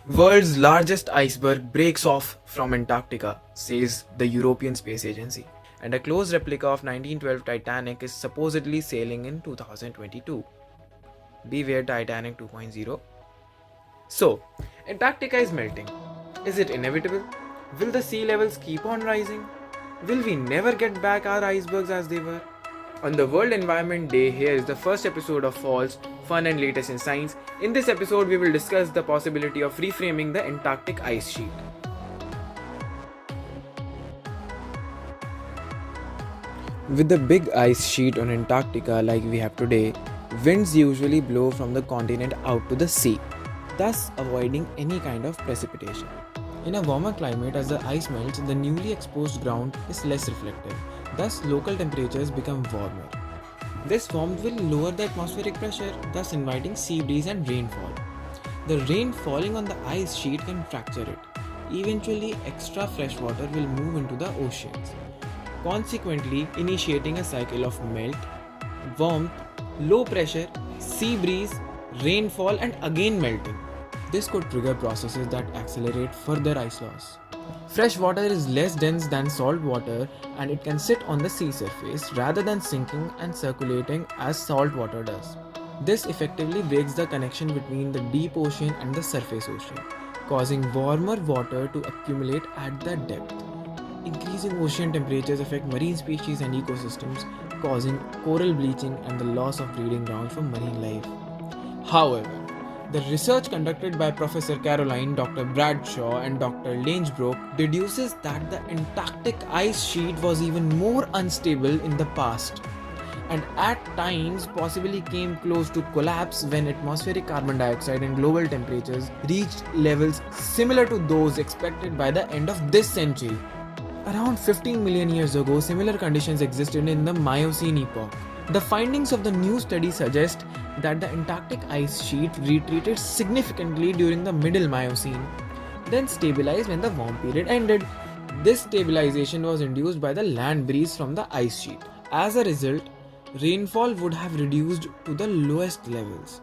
World's largest iceberg breaks off from Antarctica, says the European Space Agency, and a close replica of 1912 Titanic is supposedly sailing in 2022. Beware Titanic 2.0. So, Antarctica is melting. Is it inevitable? Will the sea levels keep on rising? Will we never get back our icebergs as they were? On the World Environment Day, here is the first episode of Falls, Fun and Latest in Science. In this episode, we will discuss the possibility of reframing the Antarctic ice sheet. With the big ice sheet on Antarctica like we have today, winds usually blow from the continent out to the sea, thus avoiding any kind of precipitation. In a warmer climate, as the ice melts, the newly exposed ground is less reflective, thus local temperatures become warmer. This warmth will lower the atmospheric pressure, thus inviting sea breeze and rainfall. The rain falling on the ice sheet can fracture it. Eventually, extra fresh water will move into the oceans, consequently initiating a cycle of melt, warmth, low pressure, sea breeze, rainfall, and again melting. This could trigger processes that accelerate further ice loss. Fresh water is less dense than salt water and it can sit on the sea surface rather than sinking and circulating as salt water does. This effectively breaks the connection between the deep ocean and the surface ocean, causing warmer water to accumulate at the depth. Increasing ocean temperatures affect marine species and ecosystems, causing coral bleaching and the loss of breeding grounds for marine life. However, the research conducted by Professor Caroline, Dr. Bradshaw, and Dr. Langebroek deduces that the Antarctic ice sheet was even more unstable in the past, and at times possibly came close to collapse when atmospheric carbon dioxide and global temperatures reached levels similar to those expected by the end of this century. Around 15 million years ago, similar conditions existed in the Miocene epoch. The findings of the new study suggest that the Antarctic ice sheet retreated significantly during the Middle Miocene, then stabilized when the warm period ended. This stabilization was induced by the land breeze from the ice sheet. As a result, rainfall would have reduced to the lowest levels.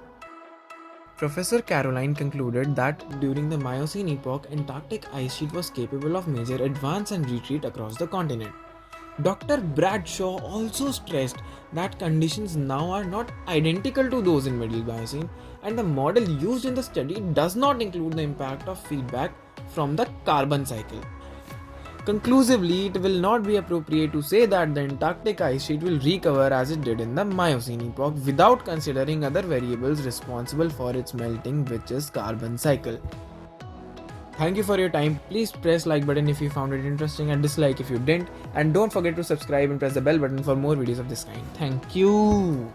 Professor Caroline concluded that during the Miocene epoch, Antarctic ice sheet was capable of major advance and retreat across the continent. Dr. Bradshaw also stressed that conditions now are not identical to those in Middle Miocene, and the model used in the study does not include the impact of feedback from the carbon cycle. Conclusively, it will not be appropriate to say that the Antarctic ice sheet will recover as it did in the Miocene epoch without considering other variables responsible for its melting, which is carbon cycle. Thank you for your time. Please press like button if you found it interesting and dislike if you didn't, and don't forget to subscribe and press the bell button for more videos of this kind. Thank you.